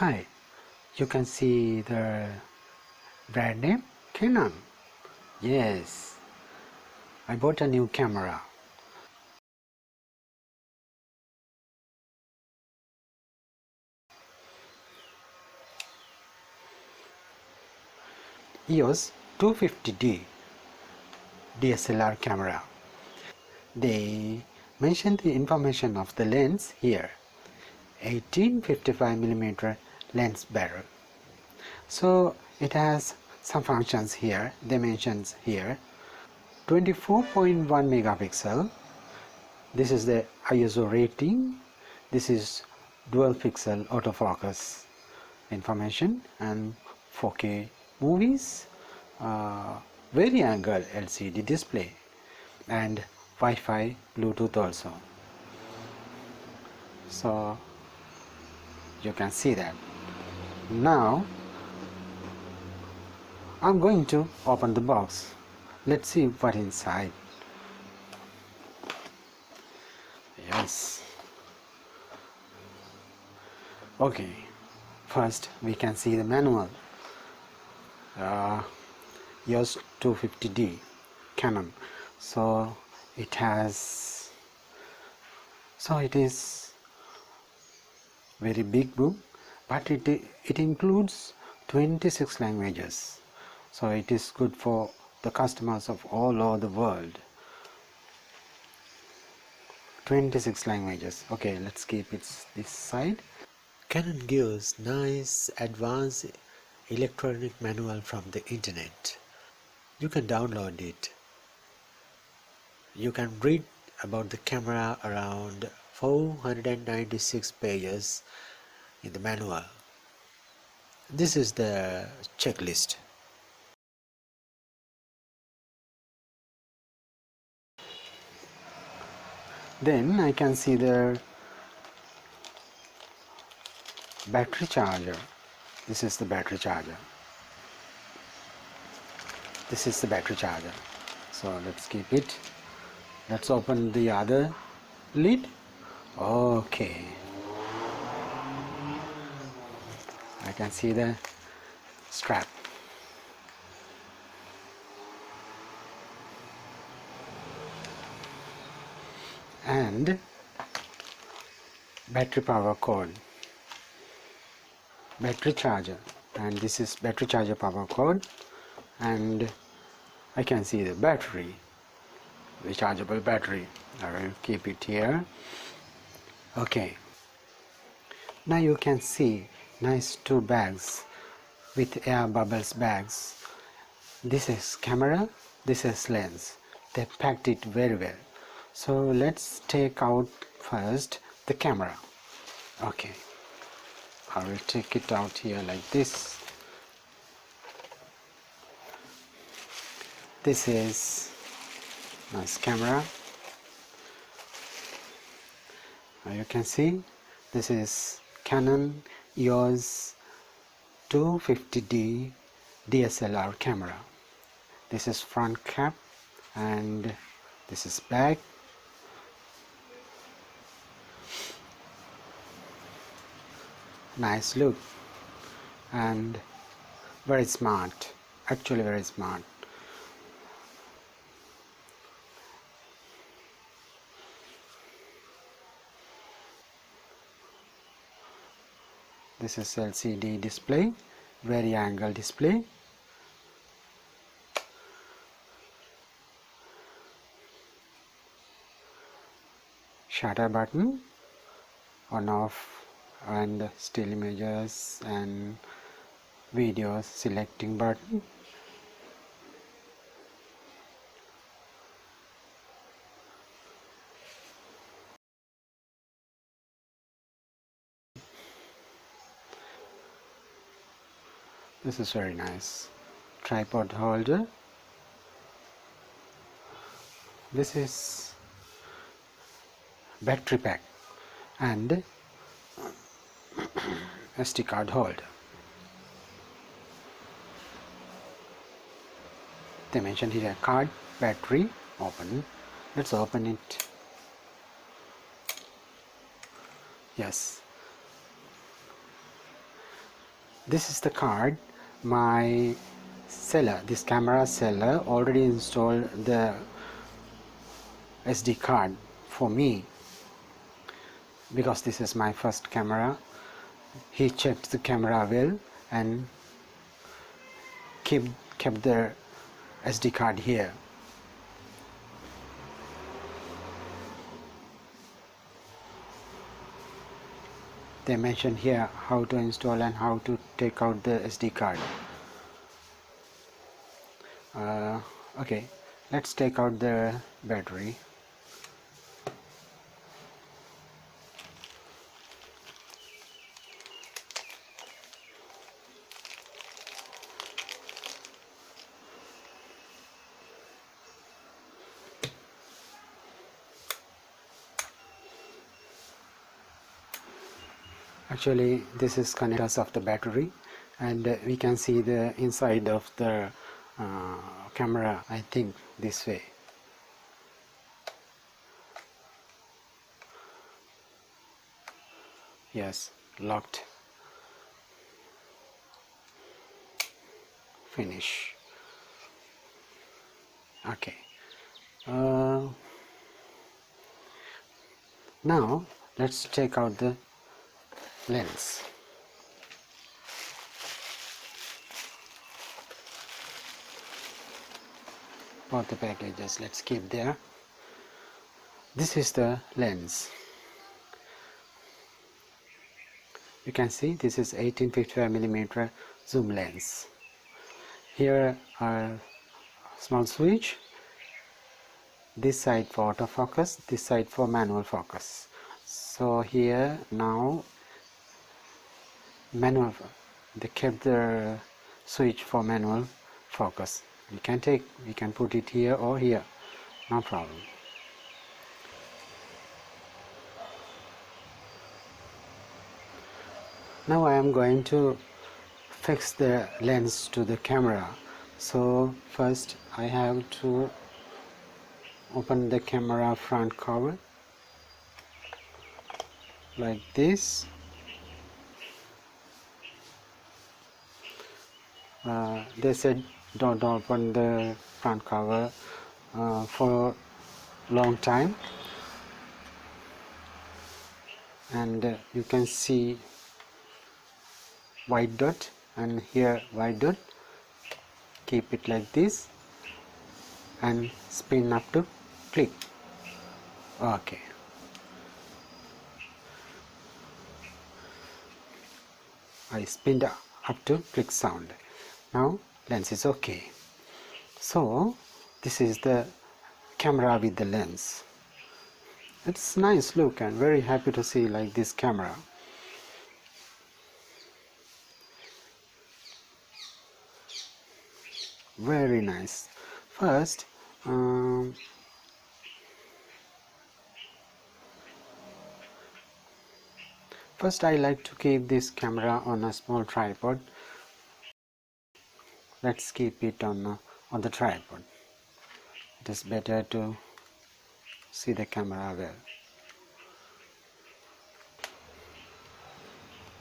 Hi, you can see the brand name Canon. Yes, I bought a new camera. EOS 250D DSLR camera. They mention the information of the lens here. 1855mm lens barrel. So it has some functions here. They mentions here 24.1 megapixel. This is the ISO rating. This is dual pixel autofocus information and 4K movies, vari-angle LCD display and Wi-Fi Bluetooth also. So you can see that. Now I'm going to open the box. Let's see what inside. Yes. Okay. First we can see the manual. EOS 250D Canon. So it is very big book, but it includes 26 languages. So it is good for the customers of all over the world. 26 languages. Okay, let's keep it this side. Canon gives nice advanced electronic manual from the internet. You can download it. You can read about the camera around 496 pages in the manual. This is the checklist. Then I can see the battery charger. This is the battery charger. This is the battery charger. So let's keep it. Let's open the other lid. Okay. I can see the strap. And battery power cord. Battery charger. And this is battery charger power cord. And I can see the battery. Rechargeable battery. I will keep it here. Okay. Now you can see nice two bags with air bubbles bags. This is camera, this is lens. They packed it very well. So let's take out first the camera. Okay, I will take it out here like this. This is nice camera. Now you can see this is Canon EOS 250D DSLR camera. This is front cap and this is back. Nice look and very smart, actually very smart. This is LCD display, vari-angle display. Shutter button, on off, and still images and videos selecting button. This is very nice. Tripod holder. This is battery pack and SD card holder. They mentioned here card, battery, open. Let's open it. Yes. this is the card. My seller, this camera seller, already installed the SD card for me because this is my first camera. He checked the camera well and kept the SD card here. They mention here how to install and how to take out the SD card. Okay, let's take out the battery. Actually, this is connectors of the battery, and we can see the inside of the camera, I think this way. Yes, locked. Finish. Okay. Now let's take out the lens. Both the packages, let's keep there. This is the lens. You can see this is 1855mm zoom lens. Here are small switch, this side for autofocus, this side for manual focus. So here now manual, they kept the switch for manual focus. We can put it here or here, no problem. Now I am going to fix the lens to the camera. So first I have to open the camera front cover like this. They said don't open the front cover for a long time, and you can see white dot and here white dot. Keep it like this and spin up to click. Okay, I spinned up to click sound. Now lens is okay. So this is the camera with the lens. It's nice look and very happy to see like this camera. Very nice. First I like to keep this camera on a small tripod. Let's keep it on the tripod. It is better to see the camera well.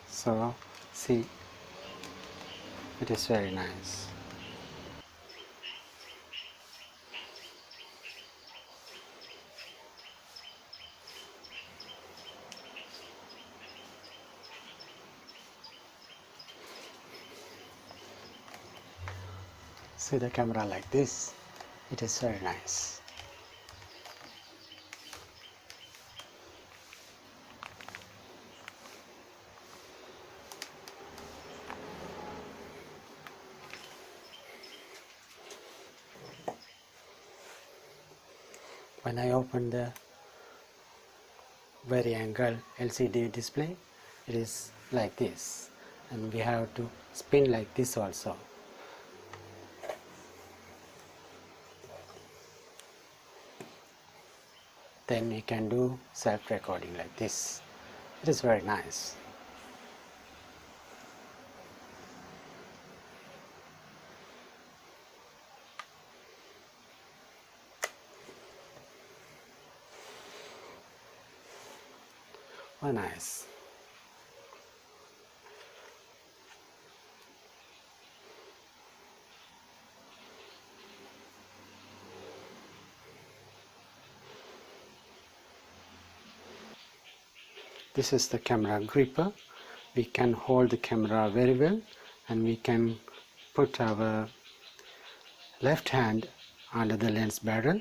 So see, it is very nice. See the camera like this, it is very nice. When I open the vari-angle LCD display, it is like this, and we have to spin like this also. Then we can do self-recording like this. It is very nice. Oh, nice. This is the camera gripper. We can hold the camera very well, and we can put our left hand under the lens barrel,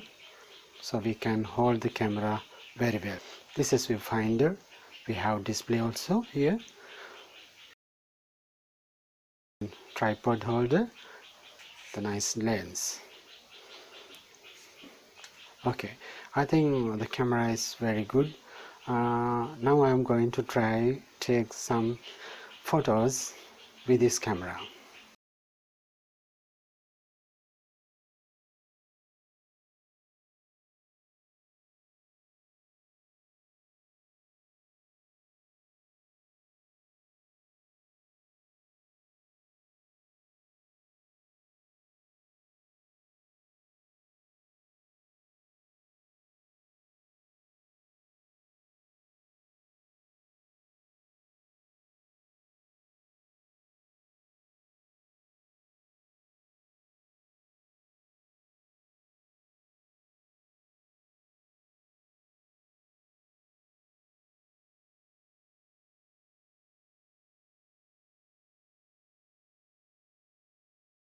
so we can hold the camera very well. This is viewfinder. We have display also here, tripod holder, the nice lens. Okay, I think the camera is very good. Now I am going to try take some photos with this camera.